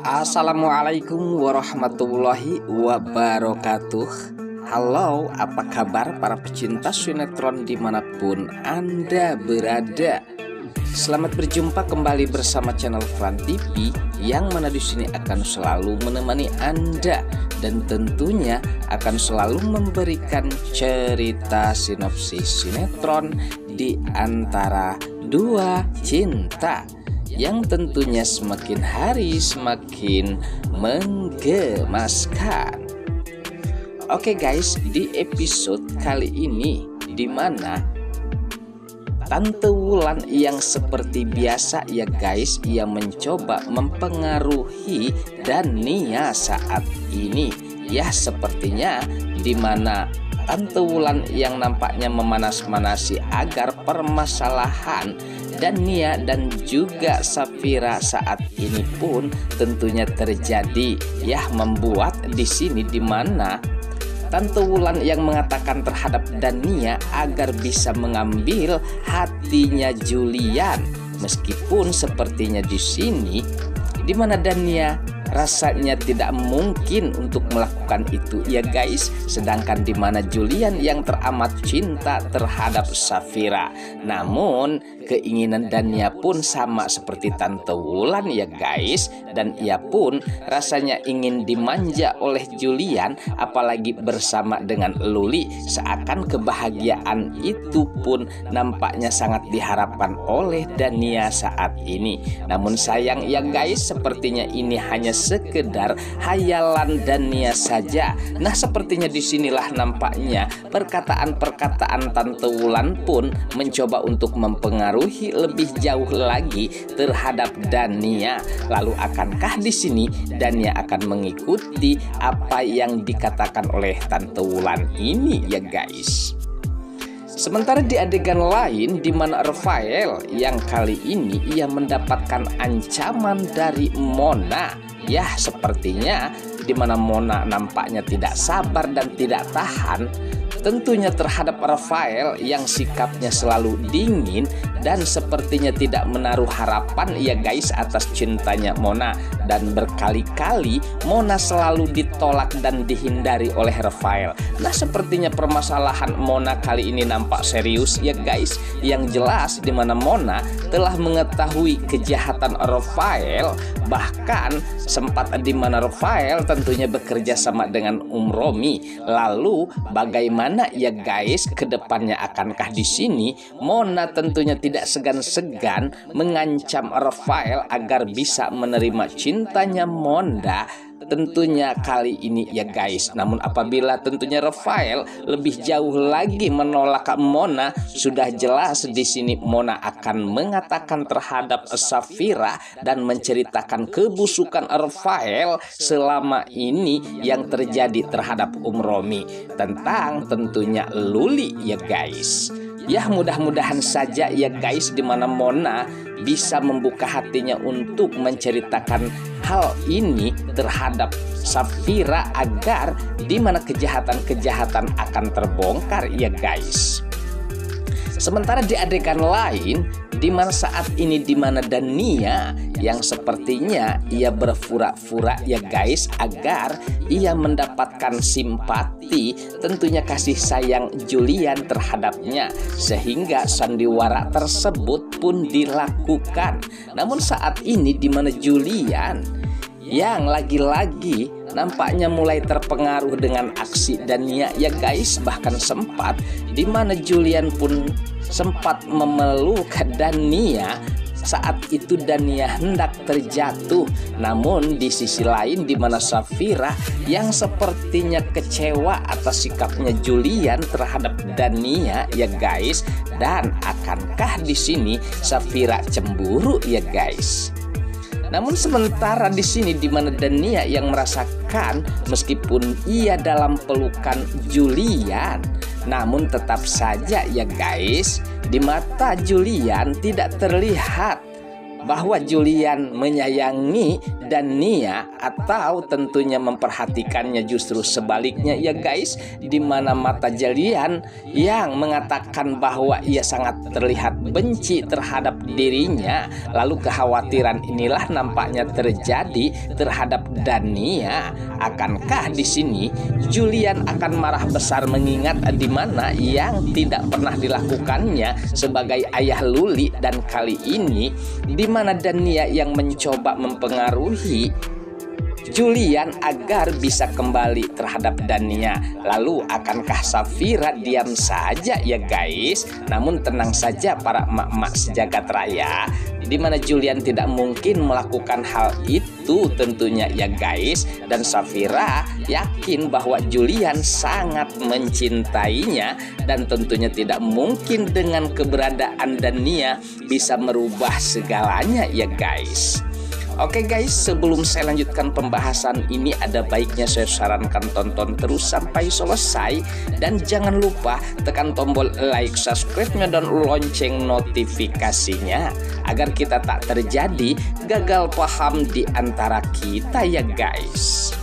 Assalamualaikum warahmatullahi wabarakatuh. Halo, apa kabar para pecinta sinetron dimanapun Anda berada? Selamat berjumpa kembali bersama channel Fran TV, yang mana di sini akan selalu menemani Anda dan tentunya akan selalu memberikan cerita sinopsis sinetron di antara dua cinta yang tentunya semakin hari semakin menggemaskan. Oke guys, di episode kali ini dimana Tante Wulan yang seperti biasa ya guys, ia mencoba mempengaruhi Dania saat ini. Ya, sepertinya dimana Tante Wulan yang nampaknya memanas-manasi agar permasalahan Dania dan juga Safira saat ini pun tentunya terjadi, ya, membuat di sini dimana Tante Wulan yang mengatakan terhadap Dania agar bisa mengambil hatinya Julian, meskipun sepertinya di sini dimana Dania rasanya tidak mungkin untuk melakukan itu ya guys, sedangkan dimana Julian yang teramat cinta terhadap Safira. Namun keinginan Dania pun sama seperti Tante Wulan ya guys, dan ia pun rasanya ingin dimanja oleh Julian, apalagi bersama dengan Luli, seakan kebahagiaan itu pun nampaknya sangat diharapkan oleh Dania saat ini. Namun sayang ya guys, sepertinya ini hanya sekedar hayalan Dania saja. Nah, sepertinya disinilah nampaknya perkataan-perkataan Tante Wulan pun mencoba untuk mempengaruhi lebih jauh lagi terhadap Dania. Lalu akankah di sini Dania akan mengikuti apa yang dikatakan oleh Tante Wulan ini ya guys? Sementara di adegan lain di mana Rafael yang kali ini ia mendapatkan ancaman dari Mona. Ya, sepertinya di mana Mona nampaknya tidak sabar dan tidak tahan tentunya terhadap Rafael yang sikapnya selalu dingin dan sepertinya tidak menaruh harapan ya guys atas cintanya Mona, dan berkali-kali Mona selalu ditolak dan dihindari oleh Rafael. Nah, sepertinya permasalahan Mona kali ini nampak serius ya guys. Yang jelas di mana Mona telah mengetahui kejahatan Rafael, bahkan sempat di mana Rafael tentunya bekerja sama dengan Romi. Lalu bagaimana ya guys kedepannya, akankah di sini Mona tentunya tidak segan-segan mengancam Rafael agar bisa menerima cintanya Mona tentunya kali ini ya guys. Namun apabila tentunya Rafael lebih jauh lagi menolak Mona, sudah jelas di sini Mona akan mengatakan terhadap Safira dan menceritakan kebusukan Rafael selama ini yang terjadi terhadap Romi, tentang tentunya Luli ya guys. Ya, mudah-mudahan saja ya guys dimana Mona bisa membuka hatinya untuk menceritakan hal ini terhadap Safira agar dimana kejahatan-kejahatan akan terbongkar ya guys. Sementara di adegan lain di mana saat ini di mana Dania yang sepertinya ia berpura-pura ya guys agar ia mendapatkan simpati tentunya kasih sayang Julian terhadapnya, sehingga sandiwara tersebut pun dilakukan. Namun saat ini di mana Julian yang lagi-lagi nampaknya mulai terpengaruh dengan aksi Dania ya guys, bahkan sempat di mana Julian pun sempat memeluk Dania. Saat itu Dania hendak terjatuh. Namun di sisi lain di mana Safira yang sepertinya kecewa atas sikapnya Julian terhadap Dania ya guys, dan akankah di sini Safira cemburu ya guys? Namun sementara di sini di mana Dania yang merasakan meskipun ia dalam pelukan Julian, namun tetap saja ya guys di mata Julian tidak terlihat bahwa Julian menyayangi Dania atau tentunya memperhatikannya justru sebaliknya ya guys, di mana mata Julian yang mengatakan bahwa ia sangat terlihat benci terhadap dirinya, lalu kekhawatiran inilah nampaknya terjadi terhadap Dania. Akankah di sini Julian akan marah besar mengingat di mana yang tidak pernah dilakukannya sebagai ayah Luli, dan kali ini di mana Dania yang mencoba mempengaruhi Julian agar bisa kembali terhadap Dania. Lalu akankah Safira diam saja ya guys? Namun tenang saja para emak-emak sejagat raya, di mana Julian tidak mungkin melakukan hal itu tentunya ya guys. Dan Safira yakin bahwa Julian sangat mencintainya, dan tentunya tidak mungkin dengan keberadaan Dania bisa merubah segalanya ya guys. Oke guys, sebelum saya lanjutkan pembahasan ini, ada baiknya saya sarankan tonton terus sampai selesai. Dan jangan lupa tekan tombol like, subscribe-nya, dan lonceng notifikasinya, agar kita tak terjadi gagal paham di antara kita ya guys.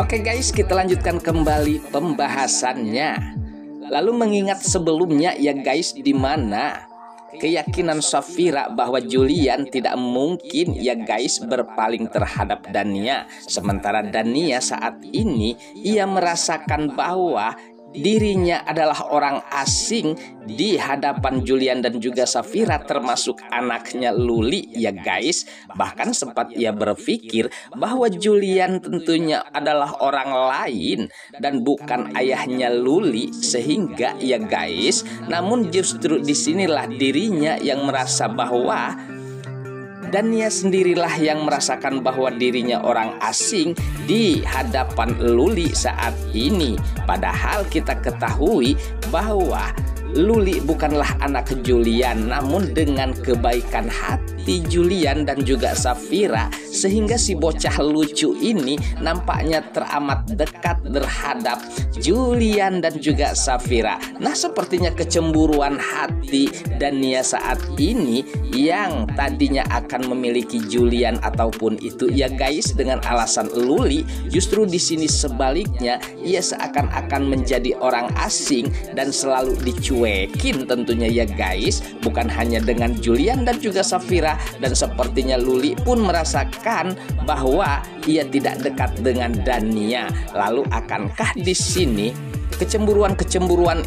Oke guys, kita lanjutkan kembali pembahasannya. Lalu mengingat sebelumnya ya guys, di mana keyakinan Safira bahwa Julian tidak mungkin ya guys berpaling terhadap Dania. Sementara Dania saat ini ia merasakan bahwa dirinya adalah orang asing di hadapan Julian dan juga Safira, termasuk anaknya Luli ya guys. Bahkan sempat ia berpikir bahwa Julian tentunya adalah orang lain dan bukan ayahnya Luli, sehingga ya guys, namun justru disinilah dirinya yang merasa bahwa Dania sendirilah yang merasakan bahwa dirinya orang asing di hadapan Luli saat ini. Padahal kita ketahui bahwa Luli bukanlah anak Julian, namun dengan kebaikan hati Julian dan juga Safira, sehingga si bocah lucu ini nampaknya teramat dekat terhadap Julian dan juga Safira. Nah, sepertinya kecemburuan hati Dania saat ini yang tadinya akan memiliki Julian ataupun itu ya guys dengan alasan Luli, justru di sini sebaliknya ia seakan-akan menjadi orang asing dan selalu dicuekin tentunya ya guys, bukan hanya dengan Julian dan juga Safira, dan sepertinya Luli pun merasakan bahwa ia tidak dekat dengan Dania. Lalu akankah di sini kecemburuan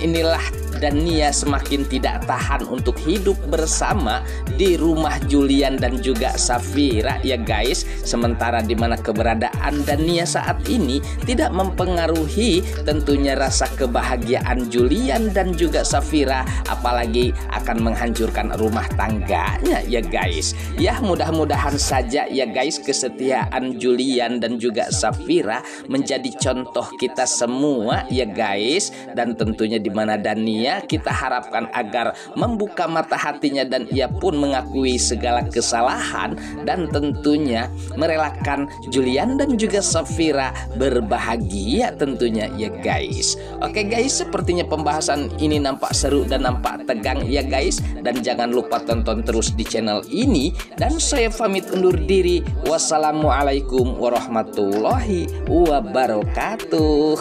inilah Dania semakin tidak tahan untuk hidup bersama di rumah Julian dan juga Safira ya guys. Sementara di mana keberadaan Dania saat ini tidak mempengaruhi tentunya rasa kebahagiaan Julian dan juga Safira, apalagi akan menghancurkan rumah tangganya ya guys. Ya mudah-mudahan saja ya guys kesetiaan Julian dan juga Safira menjadi contoh kita semua ya guys. Dan tentunya di mana Dania kita harapkan agar membuka mata hatinya dan ia pun mengakui segala kesalahan dan tentunya merelakan Julian dan juga Safira berbahagia tentunya ya guys. Oke guys, sepertinya pembahasan ini nampak seru dan nampak tegang ya guys, dan jangan lupa tonton terus di channel ini, dan saya pamit undur diri. Wassalamualaikum warahmatullahi wabarakatuh.